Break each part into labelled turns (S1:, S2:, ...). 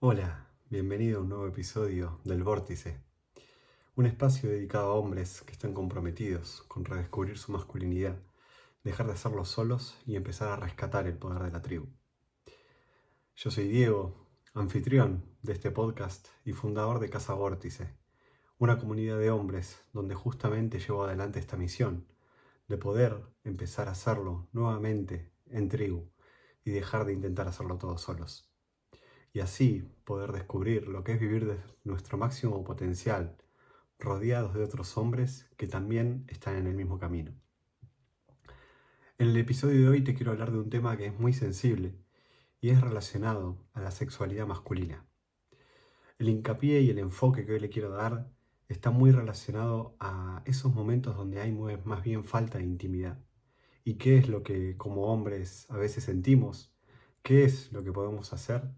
S1: Hola, bienvenido a un nuevo episodio del Vórtice, un espacio dedicado a hombres que están comprometidos con redescubrir su masculinidad, dejar de hacerlo solos y empezar a rescatar el poder de la tribu. Yo soy Diego, anfitrión de este podcast y fundador de Casa Vórtice, una comunidad de hombres donde justamente llevo adelante esta misión de poder empezar a hacerlo nuevamente en tribu y dejar de intentar hacerlo todos solos. Y así poder descubrir lo que es vivir de nuestro máximo potencial, rodeados de otros hombres que también están en el mismo camino. En el episodio de hoy te quiero hablar de un tema que es muy sensible y es relacionado a la sexualidad masculina. El hincapié y el enfoque que hoy le quiero dar está muy relacionado a esos momentos donde hay más bien falta de intimidad. ¿Y qué es lo que como hombres a veces sentimos? ¿Qué es lo que podemos hacer?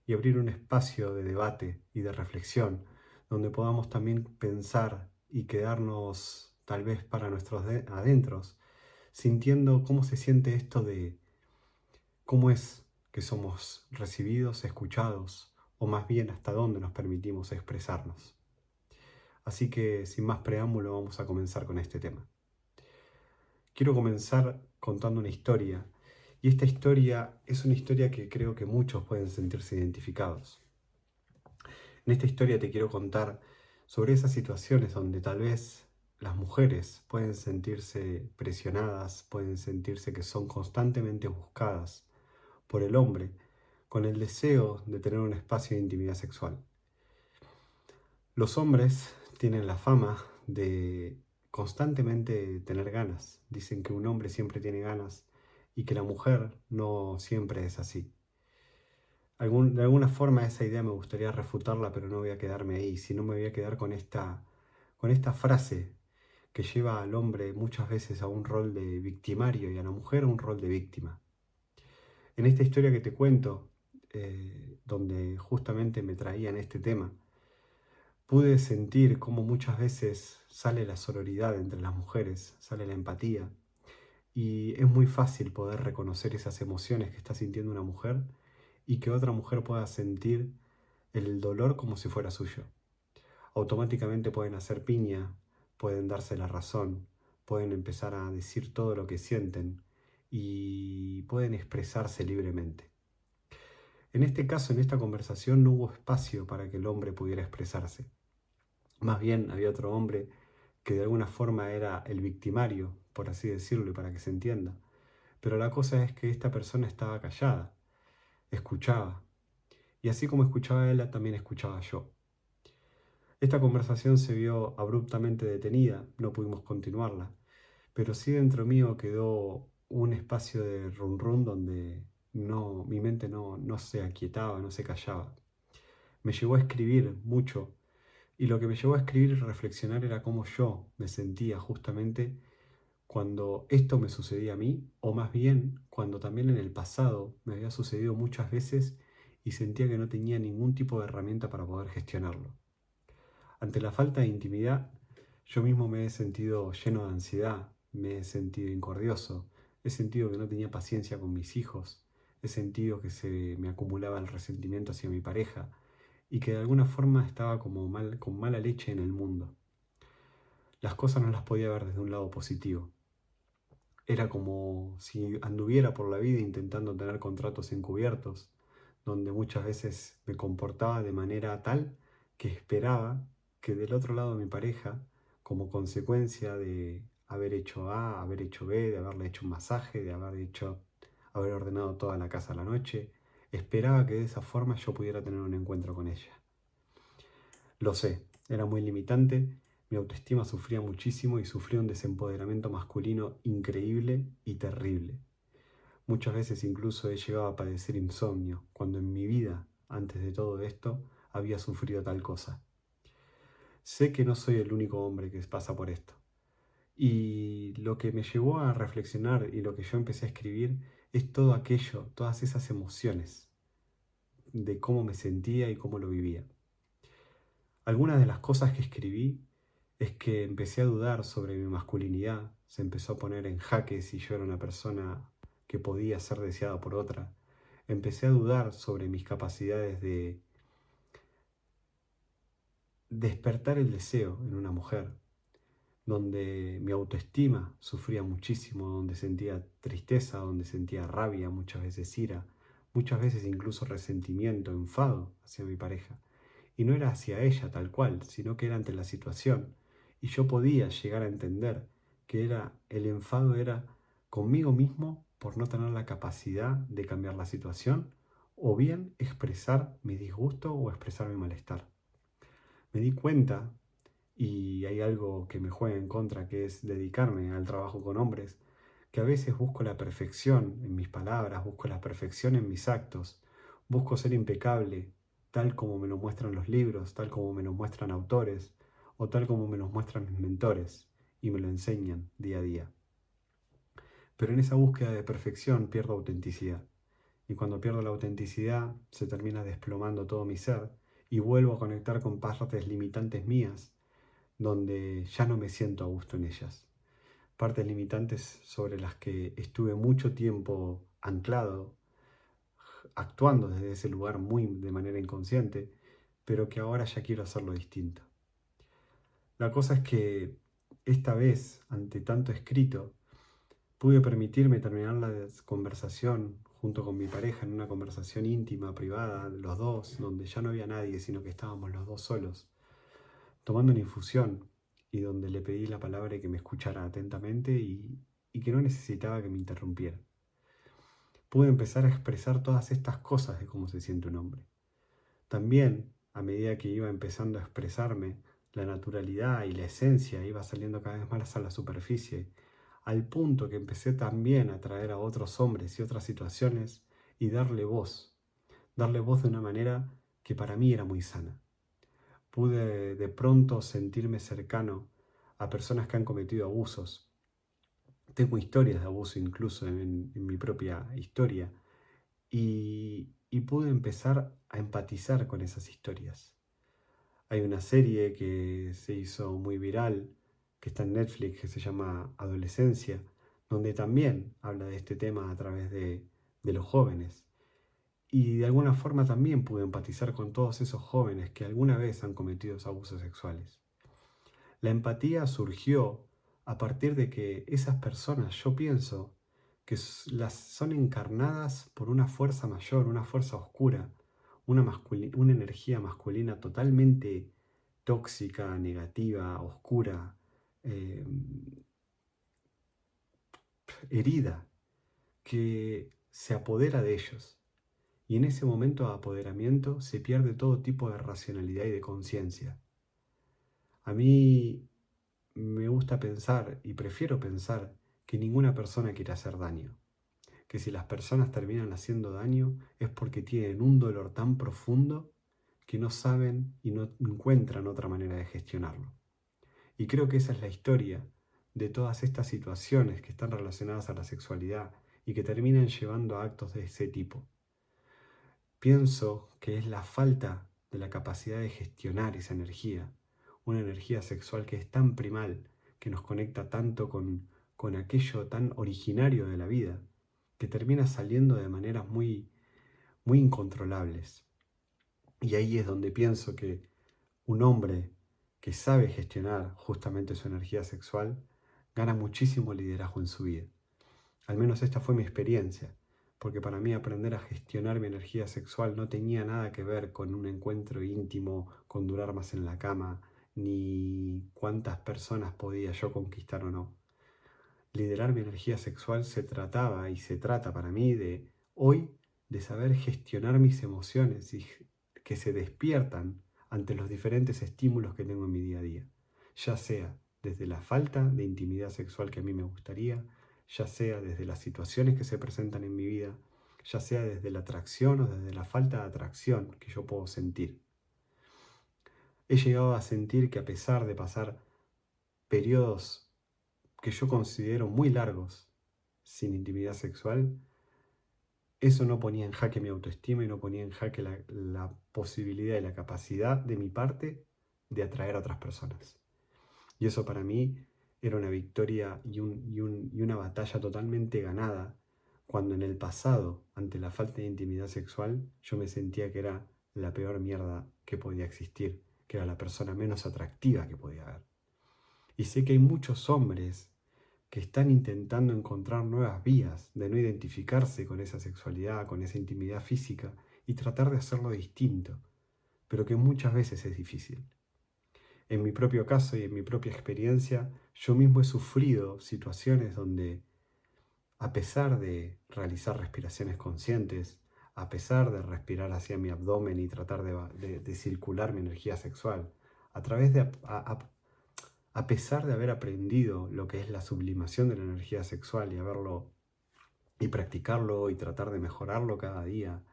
S1: Y abrir un espacio de debate y de reflexión donde podamos también pensar y quedarnos tal vez para nuestros adentros, sintiendo cómo se siente esto de cómo es que somos recibidos, escuchados, o más bien hasta dónde nos permitimos expresarnos. Así que sin más preámbulo vamos a comenzar con este tema. Quiero comenzar contando una historia, y esta historia es una historia que creo que muchos pueden sentirse identificados. En esta historia te quiero contar sobre esas situaciones donde tal vez las mujeres pueden sentirse presionadas, pueden sentirse que son constantemente buscadas por el hombre con el deseo de tener un espacio de intimidad sexual. Los hombres tienen la fama de constantemente tener ganas. Dicen que un hombre siempre tiene ganas y que la mujer no siempre es así. De alguna forma esa idea me gustaría refutarla, pero no voy a quedarme ahí, sino me voy a quedar con esta frase que lleva al hombre muchas veces a un rol de victimario y a la mujer a un rol de víctima. En esta historia que te cuento, donde justamente me traían este tema, pude sentir cómo muchas veces sale la sororidad entre las mujeres, sale la empatía, y es muy fácil poder reconocer esas emociones que está sintiendo una mujer y que otra mujer pueda sentir el dolor como si fuera suyo. Automáticamente pueden hacer piña, pueden darse la razón, pueden empezar a decir todo lo que sienten y pueden expresarse libremente. En este caso, en esta conversación, no hubo espacio para que el hombre pudiera expresarse. Más bien había otro hombre que de alguna forma era el victimario, por así decirlo, y para que se entienda. Pero la cosa es que esta persona estaba callada, escuchaba, y así como escuchaba él, también escuchaba yo. Esta conversación se vio abruptamente detenida, no pudimos continuarla, pero sí dentro mío quedó un espacio de run run donde mi mente no se aquietaba, no se callaba. Me llevó a escribir mucho. Y lo que me llevó a escribir y reflexionar era cómo yo me sentía justamente cuando esto me sucedía a mí, o más bien cuando también en el pasado me había sucedido muchas veces y sentía que no tenía ningún tipo de herramienta para poder gestionarlo. Ante la falta de intimidad, yo mismo me he sentido lleno de ansiedad, me he sentido incordioso, he sentido que no tenía paciencia con mis hijos, he sentido que se me acumulaba el resentimiento hacia mi pareja, y que de alguna forma estaba como con mala leche en el mundo. Las cosas no las podía ver desde un lado positivo. Era como si anduviera por la vida intentando tener contratos encubiertos, donde muchas veces me comportaba de manera tal que esperaba que del otro lado de mi pareja, como consecuencia de haber hecho A, haber hecho B, de haberle hecho un masaje, de haber ordenado toda la casa a la noche, esperaba que de esa forma yo pudiera tener un encuentro con ella. Lo sé, era muy limitante, mi autoestima sufría muchísimo y sufría un desempoderamiento masculino increíble y terrible. Muchas veces incluso he llegado a padecer insomnio, cuando en mi vida, antes de todo esto, había sufrido tal cosa. Sé que no soy el único hombre que pasa por esto. Y lo que me llevó a reflexionar y lo que yo empecé a escribir es todo aquello, todas esas emociones de cómo me sentía y cómo lo vivía. Algunas de las cosas que escribí es que empecé a dudar sobre mi masculinidad, se empezó a poner en jaque si yo era una persona que podía ser deseada por otra. Empecé a dudar sobre mis capacidades despertar el deseo en una mujer, donde mi autoestima sufría muchísimo, donde sentía tristeza, donde sentía rabia, muchas veces ira, muchas veces incluso resentimiento, enfado hacia mi pareja. Y no era hacia ella tal cual, sino que era ante la situación. Y yo podía llegar a entender que el enfado era conmigo mismo por no tener la capacidad de cambiar la situación, o bien expresar mi disgusto o expresar mi malestar. Me di cuenta, y hay algo que me juega en contra, que es dedicarme al trabajo con hombres, que a veces busco la perfección en mis palabras, busco la perfección en mis actos, busco ser impecable, tal como me lo muestran los libros, tal como me lo muestran autores, o tal como me lo muestran mis mentores, y me lo enseñan día a día. Pero en esa búsqueda de perfección pierdo autenticidad. Y cuando pierdo la autenticidad, se termina desplomando todo mi ser y vuelvo a conectar con partes limitantes mías, donde ya no me siento a gusto en ellas. Partes limitantes sobre las que estuve mucho tiempo anclado, actuando desde ese lugar muy de manera inconsciente, pero que ahora ya quiero hacerlo distinto. La cosa es que esta vez, ante tanto escrito, pude permitirme terminar la conversación junto con mi pareja en una conversación íntima, privada, los dos, donde ya no había nadie, sino que estábamos los dos solos, tomando una infusión y donde le pedí la palabra y que me escuchara atentamente y que no necesitaba que me interrumpiera. Pude empezar a expresar todas estas cosas de cómo se siente un hombre. También, a medida que iba empezando a expresarme, la naturalidad y la esencia iba saliendo cada vez más a la superficie, al punto que empecé también a atraer a otros hombres y otras situaciones y darle voz de una manera que para mí era muy sana. Pude de pronto sentirme cercano a personas que han cometido abusos. Tengo historias de abuso incluso en mi propia historia y pude empezar a empatizar con esas historias. Hay una serie que se hizo muy viral, que está en Netflix, que se llama Adolescencia, donde también habla de este tema a través de los jóvenes. Y de alguna forma también pude empatizar con todos esos jóvenes que alguna vez han cometido abusos sexuales. La empatía surgió a partir de que esas personas, yo pienso, que las son encarnadas por una fuerza mayor, una fuerza oscura, una energía masculina totalmente tóxica, negativa, oscura, eh, herida, que se apodera de ellos. Y en ese momento de apoderamiento se pierde todo tipo de racionalidad y de conciencia. A mí me gusta pensar y prefiero pensar que ninguna persona quiere hacer daño. Que si las personas terminan haciendo daño es porque tienen un dolor tan profundo que no saben y no encuentran otra manera de gestionarlo. Y creo que esa es la historia de todas estas situaciones que están relacionadas a la sexualidad y que terminan llevando a actos de ese tipo. Pienso que es la falta de la capacidad de gestionar esa energía, una energía sexual que es tan primal, que nos conecta tanto con aquello tan originario de la vida, que termina saliendo de maneras muy, muy incontrolables. Y ahí es donde pienso que un hombre que sabe gestionar justamente su energía sexual gana muchísimo liderazgo en su vida. Al menos esta fue mi experiencia, porque para mí aprender a gestionar mi energía sexual no tenía nada que ver con un encuentro íntimo, con durar más en la cama, ni cuántas personas podía yo conquistar o no. Liderar mi energía sexual se trataba y se trata para mí de hoy de saber gestionar mis emociones y que se despiertan ante los diferentes estímulos que tengo en mi día a día, ya sea desde la falta de intimidad sexual que a mí me gustaría, ya sea desde las situaciones que se presentan en mi vida, ya sea desde la atracción o desde la falta de atracción que yo puedo sentir. He llegado a sentir que a pesar de pasar periodos que yo considero muy largos sin intimidad sexual, eso no ponía en jaque mi autoestima y no ponía en jaque la posibilidad y la capacidad de mi parte de atraer a otras personas. Y eso para mí era una victoria y una batalla totalmente ganada, cuando en el pasado, ante la falta de intimidad sexual, yo me sentía que era la peor mierda que podía existir, que era la persona menos atractiva que podía haber. Y sé que hay muchos hombres que están intentando encontrar nuevas vías de no identificarse con esa sexualidad, con esa intimidad física y tratar de hacerlo distinto, pero que muchas veces es difícil. En mi propio caso y en mi propia experiencia, yo mismo he sufrido situaciones donde, a pesar de realizar respiraciones conscientes, a pesar de respirar hacia mi abdomen y tratar de circular mi energía sexual, a través de a pesar de haber aprendido lo que es la sublimación de la energía sexual y haberlo y practicarlo y tratar de mejorarlo cada día,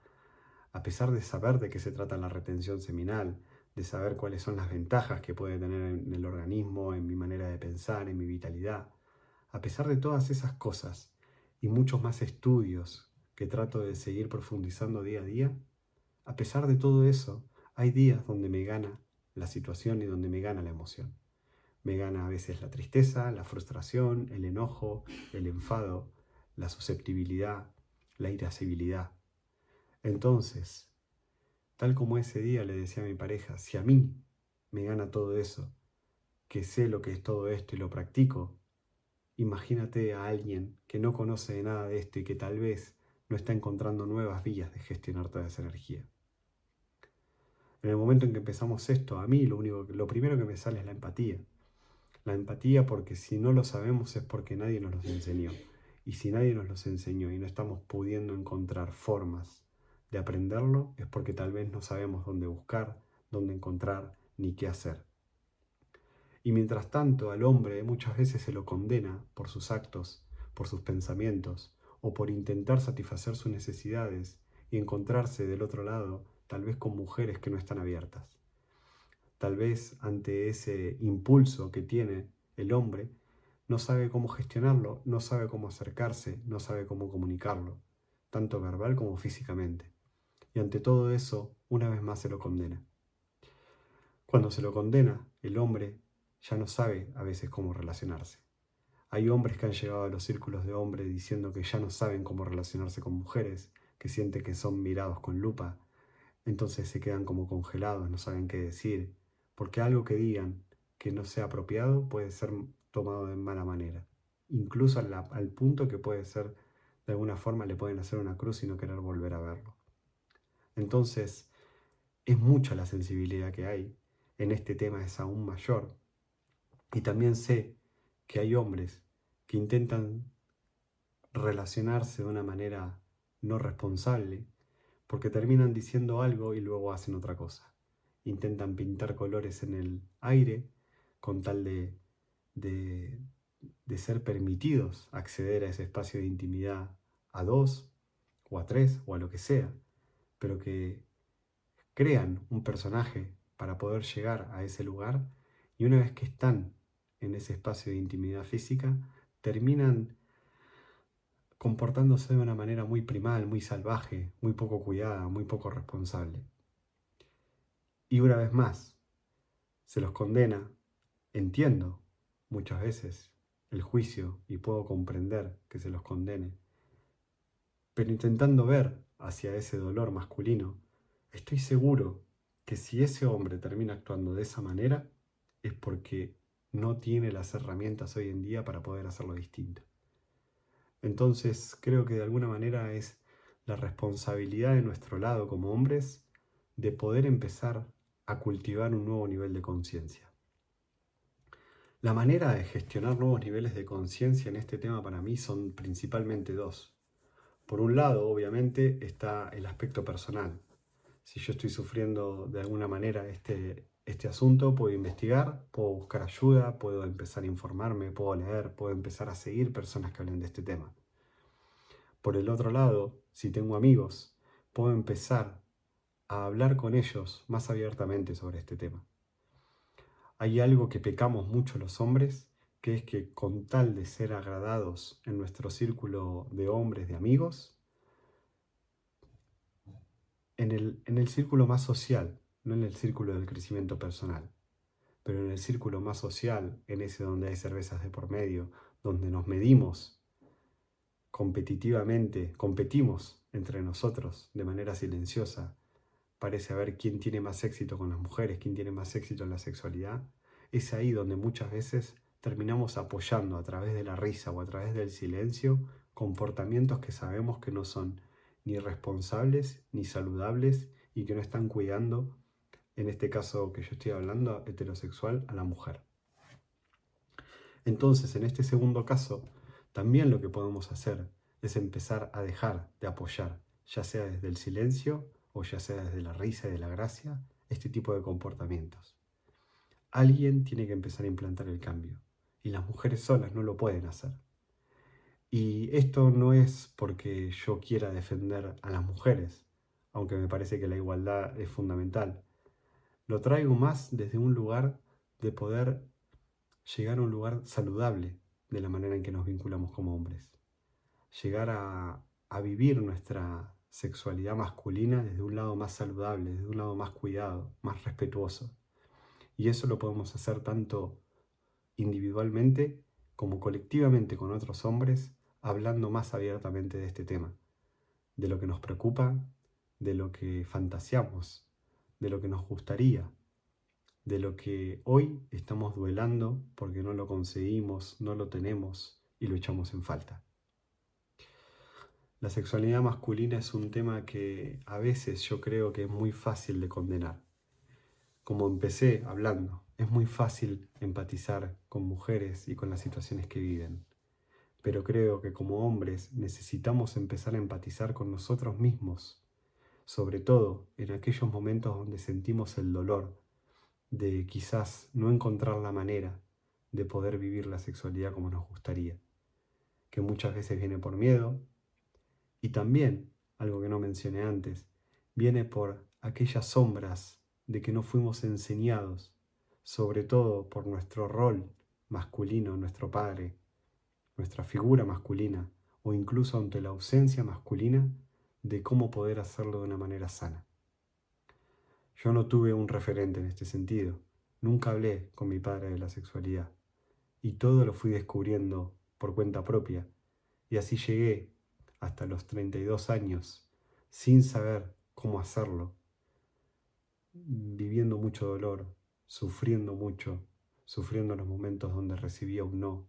S1: a pesar de saber de qué se trata la retención seminal, de saber cuáles son las ventajas que puede tener en el organismo, en mi manera de pensar, en mi vitalidad, a pesar de todas esas cosas y muchos más estudios que trato de seguir profundizando día a día, a pesar de todo eso, hay días donde me gana la situación y donde me gana la emoción. Me gana a veces la tristeza, la frustración, el enojo, el enfado, la susceptibilidad, la irascibilidad. Entonces, tal como ese día le decía a mi pareja, si a mí me gana todo eso, que sé lo que es todo esto y lo practico, imagínate a alguien que no conoce de nada de esto y que tal vez no está encontrando nuevas vías de gestionar toda esa energía. En el momento en que empezamos esto, a mí lo primero que me sale es la empatía. La empatía, porque si no lo sabemos es porque nadie nos los enseñó. Y si nadie nos los enseñó y no estamos pudiendo encontrar formas de aprenderlo, es porque tal vez no sabemos dónde buscar, dónde encontrar, ni qué hacer. Y mientras tanto al hombre muchas veces se lo condena por sus actos, por sus pensamientos, o por intentar satisfacer sus necesidades y encontrarse del otro lado, tal vez con mujeres que no están abiertas. Tal vez ante ese impulso que tiene el hombre, no sabe cómo gestionarlo, no sabe cómo acercarse, no sabe cómo comunicarlo, tanto verbal como físicamente. Y ante todo eso, una vez más se lo condena. Cuando se lo condena, el hombre ya no sabe a veces cómo relacionarse. Hay hombres que han llegado a los círculos de hombres diciendo que ya no saben cómo relacionarse con mujeres, que sienten que son mirados con lupa, entonces se quedan como congelados, no saben qué decir, porque algo que digan que no sea apropiado puede ser tomado de mala manera, incluso al punto que puede ser, de alguna forma le pueden hacer una cruz y no querer volver a verlo. Entonces, es mucha la sensibilidad que hay, en este tema es aún mayor, y también sé que hay hombres que intentan relacionarse de una manera no responsable, porque terminan diciendo algo y luego hacen otra cosa. Intentan pintar colores en el aire con tal de, de ser permitidos acceder a ese espacio de intimidad a dos o a tres o a lo que sea, pero que crean un personaje para poder llegar a ese lugar y una vez que están en ese espacio de intimidad física, terminan comportándose de una manera muy primal, muy salvaje, muy poco cuidada, muy poco responsable. Y una vez más, se los condena, entiendo muchas veces el juicio y puedo comprender que se los condene, pero intentando ver hacia ese dolor masculino, estoy seguro que si ese hombre termina actuando de esa manera es porque no tiene las herramientas hoy en día para poder hacerlo distinto. Entonces creo que de alguna manera es la responsabilidad de nuestro lado como hombres de poder empezar a cultivar un nuevo nivel de conciencia. La manera de gestionar nuevos niveles de conciencia en este tema para mí son principalmente dos. Por un lado, obviamente, está el aspecto personal. Si yo estoy sufriendo de alguna manera este asunto, puedo investigar, puedo buscar ayuda, puedo empezar a informarme, puedo leer, puedo empezar a seguir personas que hablen de este tema. Por el otro lado, si tengo amigos, puedo empezar a hablar con ellos más abiertamente sobre este tema. Hay algo que pecamos mucho los hombres, que es que con tal de ser agradados en nuestro círculo de hombres, de amigos, en el círculo más social, no en el círculo del crecimiento personal, pero en el círculo más social, en ese donde hay cervezas de por medio, donde nos medimos competitivamente, competimos entre nosotros de manera silenciosa, parece haber quién tiene más éxito con las mujeres, quién tiene más éxito en la sexualidad, es ahí donde muchas veces terminamos apoyando a través de la risa o a través del silencio comportamientos que sabemos que no son ni responsables ni saludables y que no están cuidando, en este caso que yo estoy hablando, heterosexual, a la mujer. Entonces, en este segundo caso, también lo que podemos hacer es empezar a dejar de apoyar, ya sea desde el silencio o ya sea desde la risa y de la gracia, este tipo de comportamientos. Alguien tiene que empezar a implantar el cambio y las mujeres solas no lo pueden hacer. Y esto no es porque yo quiera defender a las mujeres, aunque me parece que la igualdad es fundamental. Lo traigo más desde un lugar de poder llegar a un lugar saludable de la manera en que nos vinculamos como hombres. Llegar a vivir nuestra sexualidad masculina desde un lado más saludable, desde un lado más cuidado, más respetuoso. Y eso lo podemos hacer tanto individualmente como colectivamente con otros hombres, hablando más abiertamente de este tema, de lo que nos preocupa, de lo que fantaseamos, de lo que nos gustaría, de lo que hoy estamos duelando porque no lo conseguimos, no lo tenemos y lo echamos en falta. La sexualidad masculina es un tema que a veces yo creo que es muy fácil de condenar. Como empecé hablando, es muy fácil empatizar con mujeres y con las situaciones que viven. Pero creo que como hombres necesitamos empezar a empatizar con nosotros mismos, sobre todo en aquellos momentos donde sentimos el dolor de quizás no encontrar la manera de poder vivir la sexualidad como nos gustaría, que muchas veces viene por miedo y también, algo que no mencioné antes, viene por aquellas sombras de que no fuimos enseñados, sobre todo por nuestro rol masculino, nuestro padre, nuestra figura masculina o incluso ante la ausencia masculina de cómo poder hacerlo de una manera sana. Yo no tuve un referente en este sentido, nunca hablé con mi padre de la sexualidad y todo lo fui descubriendo por cuenta propia y así llegué hasta los 32 años sin saber cómo hacerlo, viviendo mucho dolor, sufriendo mucho, sufriendo los momentos donde recibía un no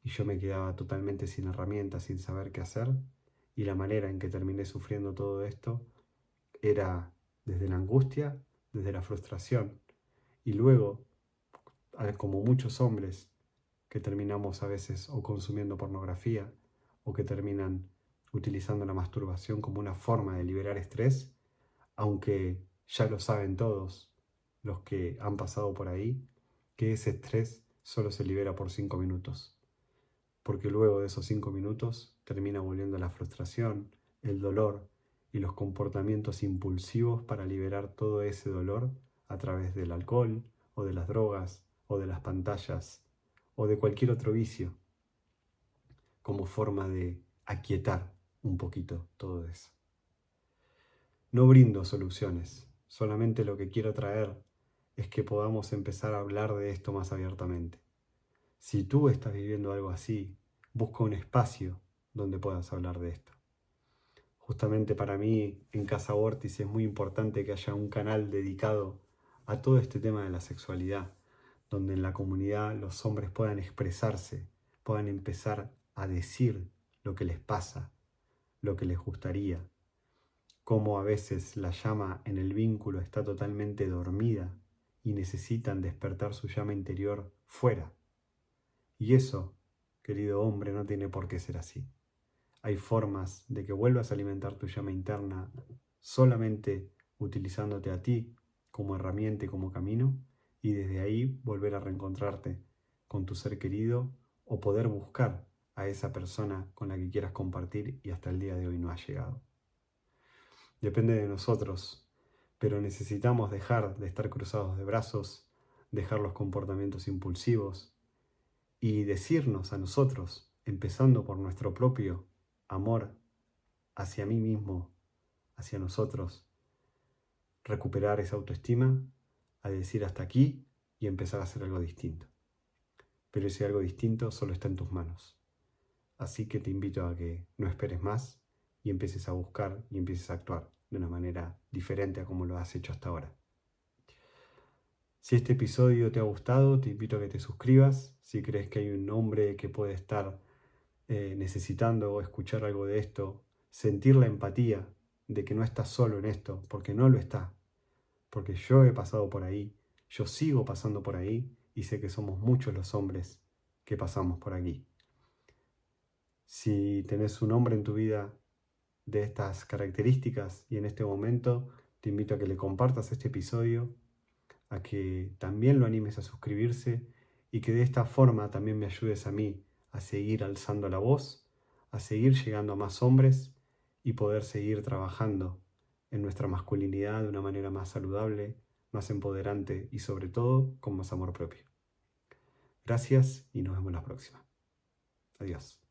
S1: y yo me quedaba totalmente sin herramientas, sin saber qué hacer, y la manera en que terminé sufriendo todo esto era desde la angustia, desde la frustración, y luego, como muchos hombres que terminamos a veces o consumiendo pornografía, o que terminan utilizando la masturbación como una forma de liberar estrés, aunque ya lo saben todos los que han pasado por ahí, que ese estrés solo se libera por 5 minutos. Porque luego de esos 5 minutos termina volviendo la frustración, el dolor y los comportamientos impulsivos para liberar todo ese dolor a través del alcohol o de las drogas o de las pantallas o de cualquier otro vicio, como forma de aquietar un poquito todo eso. No brindo soluciones, solamente lo que quiero traer es que podamos empezar a hablar de esto más abiertamente. Si tú estás viviendo algo así, busca un espacio donde puedas hablar de esto. Justamente para mí, en Casa Vórtice, es muy importante que haya un canal dedicado a todo este tema de la sexualidad, donde en la comunidad los hombres puedan expresarse, puedan empezar a decir lo que les pasa, lo que les gustaría, cómo a veces la llama en el vínculo está totalmente dormida y necesitan despertar su llama interior fuera. Y eso, querido hombre, no tiene por qué ser así. Hay formas de que vuelvas a alimentar tu llama interna solamente utilizándote a ti como herramienta y como camino, y desde ahí volver a reencontrarte con tu ser querido o poder buscar a esa persona con la que quieras compartir y hasta el día de hoy no ha llegado. Depende de nosotros, pero necesitamos dejar de estar cruzados de brazos, dejar los comportamientos impulsivos y decirnos a nosotros, empezando por nuestro propio amor hacia mí mismo, hacia nosotros, recuperar esa autoestima, a decir hasta aquí y empezar a hacer algo distinto. Pero ese algo distinto solo está en tus manos. Así que te invito a que no esperes más y empieces a buscar y empieces a actuar de una manera diferente a como lo has hecho hasta ahora. Si este episodio te ha gustado, te invito a que te suscribas. Si crees que hay un hombre que puede estar necesitando escuchar algo de esto, sentir la empatía de que no estás solo en esto, porque no lo está, porque yo he pasado por ahí, yo sigo pasando por ahí y sé que somos muchos los hombres que pasamos por aquí. Si tenés un hombre en tu vida de estas características y en este momento, te invito a que le compartas este episodio, a que también lo animes a suscribirse y que de esta forma también me ayudes a mí a seguir alzando la voz, a seguir llegando a más hombres y poder seguir trabajando en nuestra masculinidad de una manera más saludable, más empoderante y sobre todo con más amor propio. Gracias y nos vemos la próxima. Adiós.